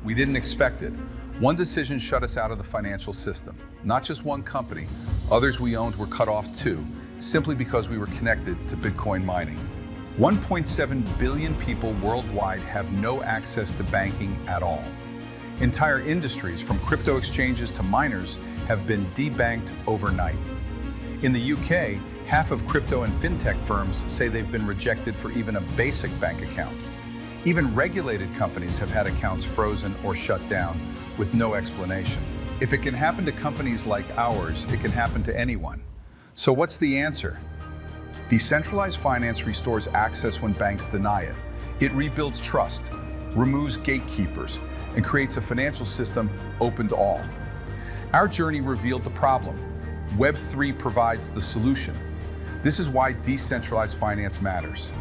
We didn't expect it. One decision shut us out of the financial system. Not just one company, others we owned were cut off too, simply because we were connected to Bitcoin mining. 1.7 billion people worldwide have no access to banking at all. Entire industries, from crypto exchanges to miners, have been debanked overnight. In the UK, half of crypto and fintech firms say they've been rejected for even a basic bank account. Even regulated companies have had accounts frozen or shut down with no explanation. If it can happen to companies like ours, it can happen to anyone. So what's the answer? Decentralized finance restores access when banks deny it. It rebuilds trust, removes gatekeepers, and creates a financial system open to all. Our journey revealed the problem. Web3 provides the solution. This is why decentralized finance matters.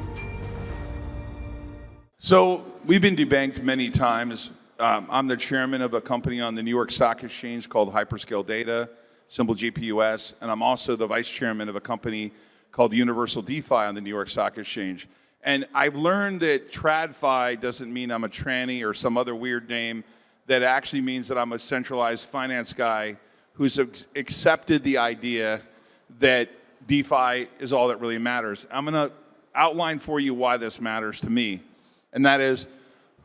So we've been debanked many times. I'm the chairman of a company on the New York Stock Exchange called Hyperscale Data, symbol GPUS, and I'm also the vice chairman of a company called Universal DeFi on the New York Stock Exchange. And I've learned that TradFi doesn't mean I'm a tranny or some other weird name, that actually means that I'm a centralized finance guy who's accepted the idea that DeFi is all that really matters. I'm gonna outline for you why this matters to me. And that is,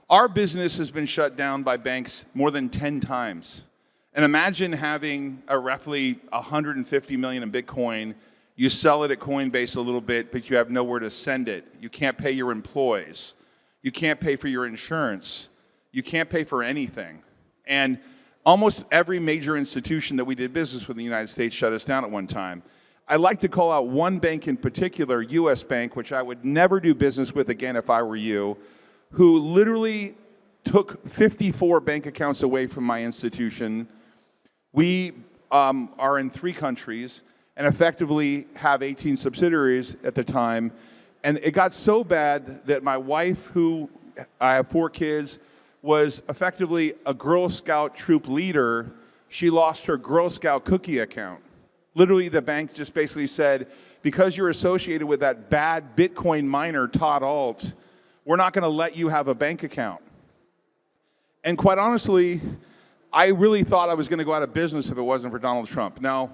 our business has been shut down by banks more than 10 times. And imagine having a roughly 150 million in Bitcoin. You sell it at Coinbase a little bit, but you have nowhere to send it. You can't pay your employees. You can't pay for your insurance. You can't pay for anything. And almost every major institution that we did business with in the United States shut us down at one time. I'd like to call out one bank in particular, US Bank, which I would never do business with again if I were you, who literally took 54 bank accounts away from my institution. We are in 3 countries and effectively have 18 subsidiaries at the time. And it got so bad that my wife, who I have 4 kids, was effectively a Girl Scout troop leader. She lost her Girl Scout cookie account. Literally, the bank just basically said, because you're associated with that bad Bitcoin miner, Todd Ault, we're not gonna let you have a bank account. And quite honestly, I really thought I was gonna go out of business if it wasn't for Donald Trump. Now,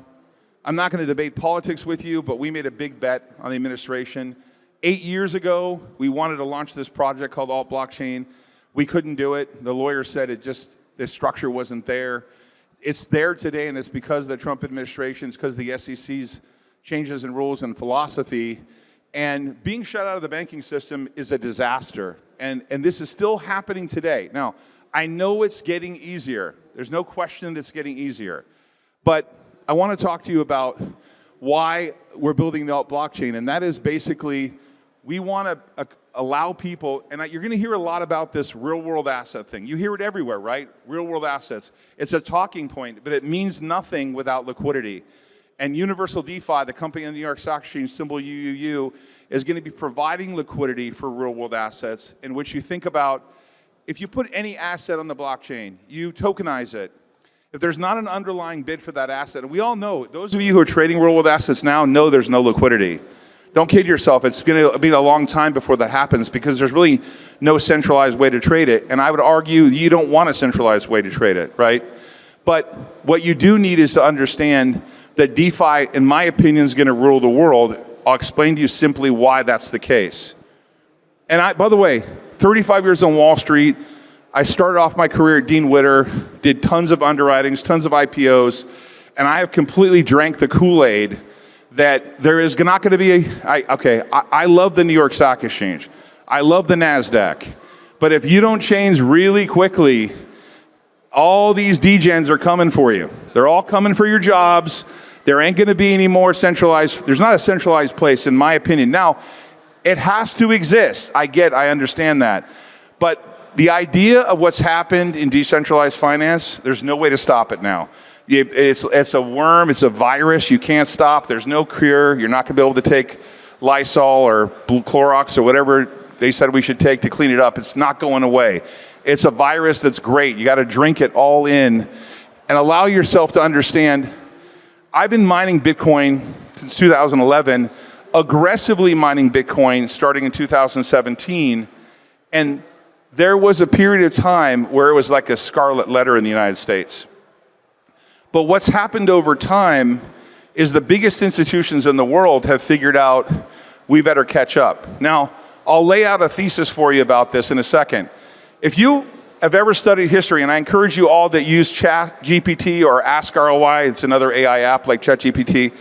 I'm not gonna debate politics with you, but we made a big bet on the administration. 8 years ago, we wanted to launch this project called Ault Blockchain. We couldn't do it. The lawyer said this structure wasn't there. It's there today, and it's because of the Trump administration, it's because of the SEC's changes in rules and philosophy. And being shut out of the banking system is a disaster. And this is still happening today. Now, I know it's getting easier. There's no question that it's getting easier. But I want to talk to you about why we're building the Ault Blockchain, and that is basically we want to allow people, and you're going to hear a lot about this real-world asset thing. You hear it everywhere, right? Real-world assets. It's a talking point, but it means nothing without liquidity. And Universal DeFi, the company on the New York Stock Exchange, symbol UUU, is going to be providing liquidity for real-world assets, in which you think about, if you put any asset on the blockchain, you tokenize it. If there's not an underlying bid for that asset, and we all know, those of you who are trading real-world assets now know there's no liquidity. Don't kid yourself, it's going to be a long time before that happens because there's really no centralized way to trade it. And I would argue you don't want a centralized way to trade it, right? But what you do need is to understand that DeFi, in my opinion, is going to rule the world. I'll explain to you simply why that's the case. And by the way, 35 years on Wall Street, I started off my career at Dean Witter, did tons of underwritings, tons of IPOs, and I have completely drank the Kool-Aid that there is not going to be I love the New York Stock Exchange. I love the NASDAQ. But if you don't change really quickly, all these degens are coming for you. They're all coming for your jobs. There ain't going to be any more centralized. There's not a centralized place, in my opinion. Now, it has to exist. I understand that. But the idea of what's happened in decentralized finance, there's no way to stop it now. It's a worm, it's a virus, you can't stop, there's no cure, you're not gonna be able to take Lysol or Clorox or whatever they said we should take to clean it up. It's not going away. It's a virus that's great. You gotta drink it all in and allow yourself to understand, I've been mining Bitcoin since 2011, aggressively mining Bitcoin starting in 2017, and there was a period of time where it was like a scarlet letter in the United States. But what's happened over time is the biggest institutions in the world have figured out we better catch up. Now, I'll lay out a thesis for you about this in a second. If you have ever studied history, and I encourage you all that use ChatGPT or Ask ROI, it's another AI app like ChatGPT,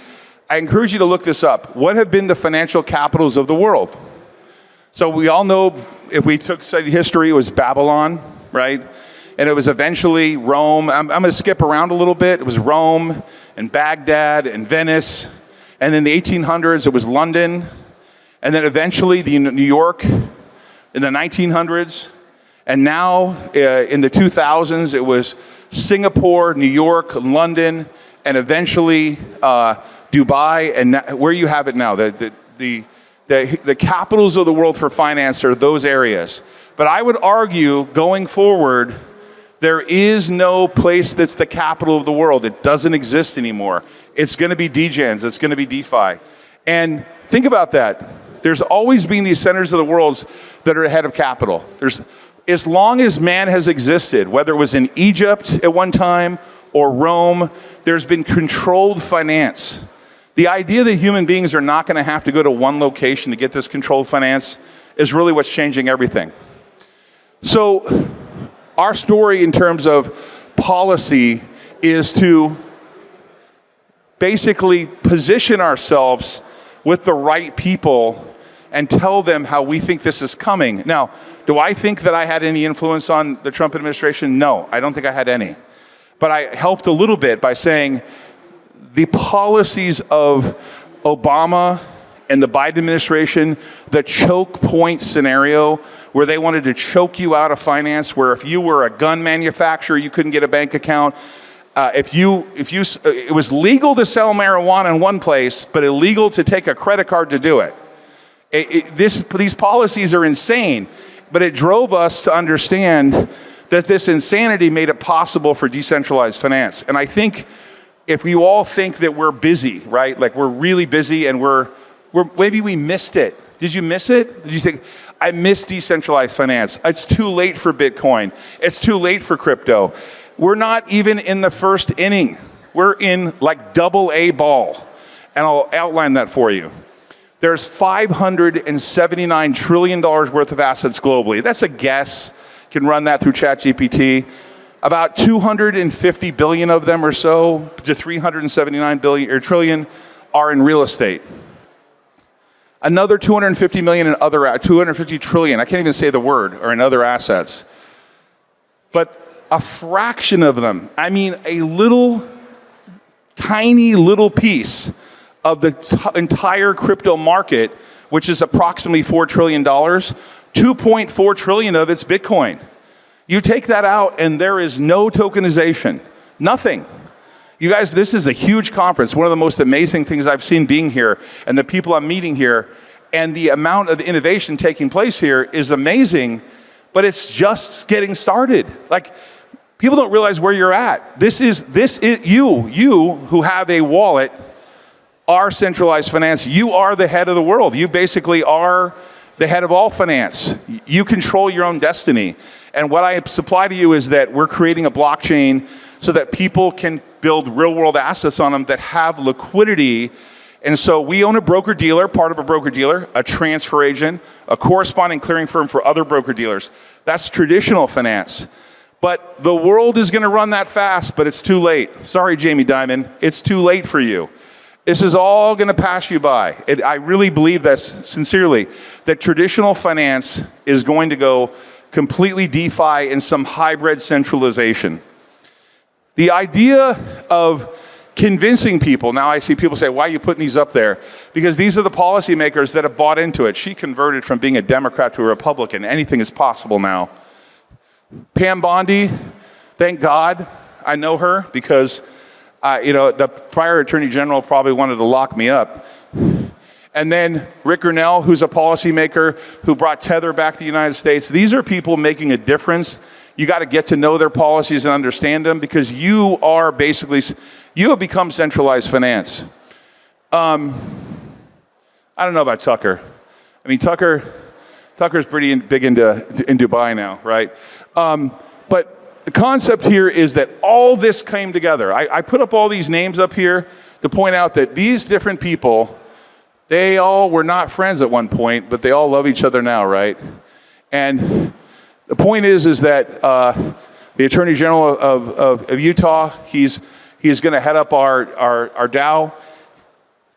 I encourage you to look this up. What have been the financial capitals of the world? So we all know, if we studied history, it was Babylon, right? And it was eventually Rome. I'm going to skip around a little bit. It was Rome and Baghdad and Venice. And in the 1800s, it was London. And then eventually New York in the 1900s. And now in the 2000s, it was Singapore, New York, London, and eventually Dubai. And where you have it now, the capitals of the world for finance are those areas. But I would argue, going forward, there is no place that's the capital of the world. It doesn't exist anymore. It's going to be DGens. It's going to be DeFi. And think about that. There's always been these centers of the world that are ahead of capital. As long as man has existed, whether it was in Egypt at one time or Rome, there's been controlled finance. The idea that human beings are not going to have to go to one location to get this controlled finance is really what's changing everything. So our story in terms of policy is to basically position ourselves with the right people and tell them how we think this is coming. Now, do I think that I had any influence on the Trump administration? No, I don't think I had any. But I helped a little bit by saying the policies of Obama and the Biden administration, the choke point scenario, where they wanted to choke you out of finance, where if you were a gun manufacturer, you couldn't get a bank account. It was legal to sell marijuana in one place, but illegal to take a credit card to do it. These policies are insane, but it drove us to understand that this insanity made it possible for decentralized finance. And I think if you all think that we're busy, right? Like we're really busy and maybe we missed it. Did you miss it? Did you think, I missed decentralized finance. It's too late for Bitcoin. It's too late for crypto. We're not even in the first inning. We're in like double-A ball. And I'll outline that for you. There's $579 trillion worth of assets globally. That's a guess. You can run that through ChatGPT. About 250 billion of them or so, to 379 billion or trillion, are in real estate. Another 250 million in other, 250 trillion, I can't even say the word, are in other assets. But a fraction of them, I mean a little, tiny little piece of the entire crypto market, which is approximately $4 trillion, 2.4 trillion of it's Bitcoin. You take that out and there is no tokenization, nothing. You guys, this is a huge conference. One of the most amazing things I've seen being here and the people I'm meeting here, and the amount of innovation taking place here is amazing, but it's just getting started. Like, people don't realize where you're at. This is you who have a wallet are centralized finance. You are the head of the world. You basically are the head of all finance. You control your own destiny. And what I supply to you is that we're creating a blockchain so that people can build real world assets on them that have liquidity. And so we own a broker-dealer, part of a broker-dealer, a transfer agent, a corresponding clearing firm for other broker-dealers. That's traditional finance. But the world is going to run that fast, but it's too late. Sorry, Jamie Dimon, it's too late for you. This is all going to pass you by. I really believe that sincerely, that traditional finance is going to go completely DeFi in some hybrid centralization. The idea of convincing people, now I see people say, why are you putting these up there? Because these are the policymakers that have bought into it. She converted from being a Democrat to a Republican. Anything is possible now. Pam Bondi, thank God I know her, because the prior Attorney General probably wanted to lock me up. And then Rick Grinnell, who's a policymaker who brought Tether back to the United States. These are people making a difference. You got to get to know their policies and understand them, because you are basically, you have become centralized finance. I don't know about Tucker. I mean, Tucker, Tucker's pretty big in Dubai now, right? But the concept here is that all this came together. I put up all these names up here to point out that these different people, they all were not friends at one point, but they all love each other now, right? And the point is that the Attorney General of Utah, he's going to head up our DAO.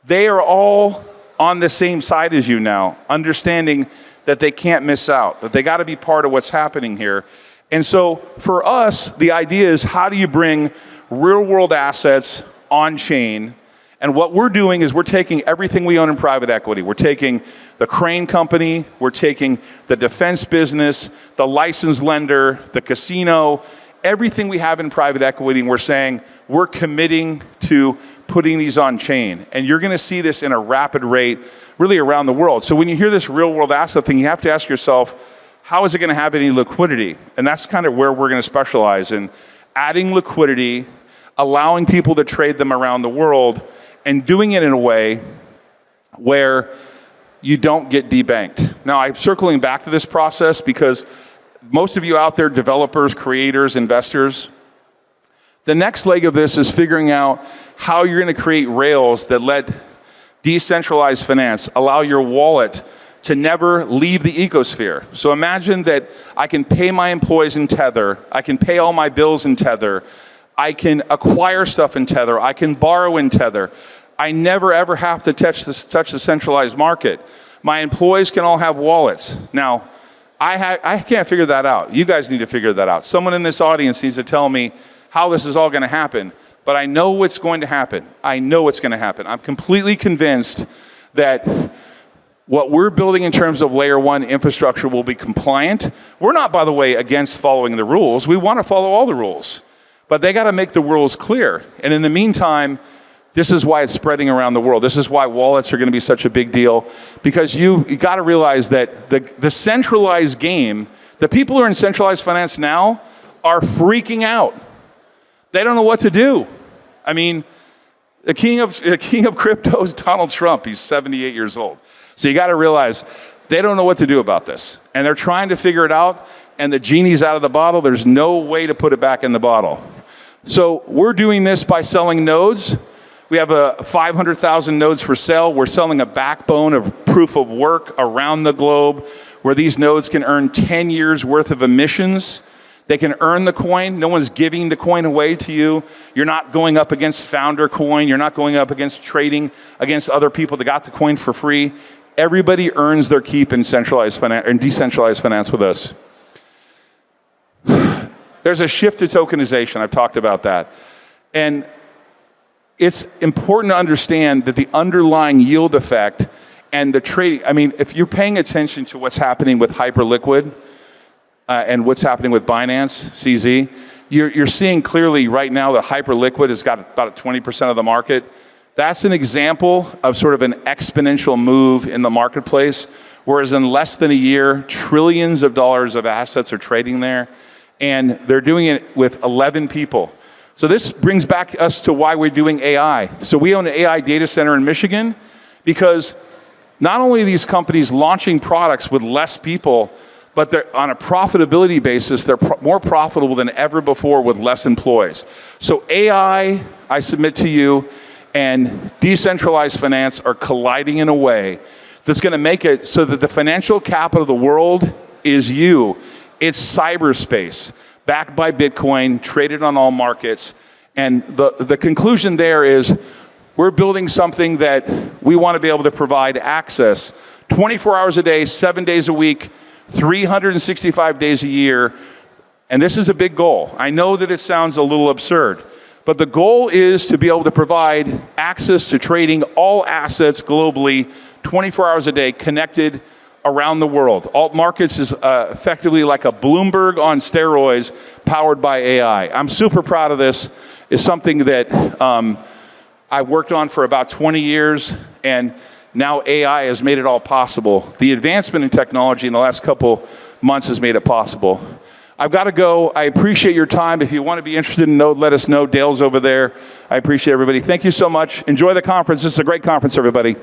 They are all on the same side as you now, understanding that they can't miss out, that they got to be part of what's happening here. And so for us, the idea is how do you bring real world assets on chain? And what we're doing is we're taking everything we own in private equity. We're taking the crane company, we're taking the defense business, the licensed lender, the casino, everything we have in private equity, and we're saying we're committing to putting these on chain. And you're going to see this in a rapid rate really around the world. So when you hear this real world asset thing, you have to ask yourself, how is it going to have any liquidity? And that's kind of where we're going to specialize in adding liquidity, allowing people to trade them around the world, and doing it in a way where you don't get debanked. Now, I'm circling back to this process because most of you out there, developers, creators, investors, the next leg of this is figuring out how you're going to create rails that let decentralized finance allow your wallet to never leave the ecosphere. So imagine that I can pay my employees in Tether, I can pay all my bills in Tether, I can acquire stuff in Tether, I can borrow in Tether. I never ever have to touch the centralized market. My employees can all have wallets. Now, I can't figure that out. You guys need to figure that out. Someone in this audience needs to tell me how this is all going to happen. But I know what's going to happen. I know what's going to happen. I'm completely convinced that what we're building in terms of layer one infrastructure will be compliant. We're not, by the way, against following the rules. We want to follow all the rules. But they got to make the rules clear. And in the meantime, this is why it's spreading around the world. This is why wallets are going to be such a big deal. Because you got to realize that the centralized game, the people who are in centralized finance now are freaking out. They don't know what to do. I mean, the king of crypto is Donald Trump. He's 78 years old. So you got to realize they don't know what to do about this. And they're trying to figure it out, and the genie's out of the bottle. There's no way to put it back in the bottle. So we're doing this by selling nodes. We have 500,000 nodes for sale. We're selling a backbone of proof of work around the globe where these nodes can earn 10 years worth of emissions. They can earn the coin. No one's giving the coin away to you. You're not going up against Founder Coin. You're not going up against trading against other people that got the coin for free. Everybody earns their keep in centralized finance and decentralized finance with us. There's a shift to tokenization. I've talked about that. And it's important to understand that the underlying yield effect and the trading, I mean, if you're paying attention to what's happening with Hyperliquid and what's happening with Binance, CZ, you're seeing clearly right now that Hyperliquid has got about 20% of the market. That's an example of sort of an exponential move in the marketplace, whereas in less than a year, trillions of dollars of assets are trading there, and they're doing it with 11 people. So this brings back us to why we're doing AI. So we own an AI data center in Michigan because not only are these companies launching products with less people, but they're on a profitability basis, they're more profitable than ever before with less employees. So AI, I submit to you, and decentralized finance are colliding in a way that's going to make it so that the financial capital of the world is you. It's cyberspace, backed by Bitcoin, traded on all markets. And the conclusion there is we're building something that we want to be able to provide access 24 hours a day, 7 days a week, 365 days a year. And this is a big goal. I know that it sounds a little absurd, but the goal is to be able to provide access to trading all assets globally, 24 hours a day, connected around the world. Ault Markets is effectively like a Bloomberg on steroids powered by AI. I'm super proud of this. It's something that I worked on for about 20 years, and now AI has made it all possible. The advancement in technology in the last couple months has made it possible. I've got to go. I appreciate your time. If you want to be interested in Node, let us know. Dale's over there. I appreciate everybody. Thank you so much. Enjoy the conference. This is a great conference, everybody.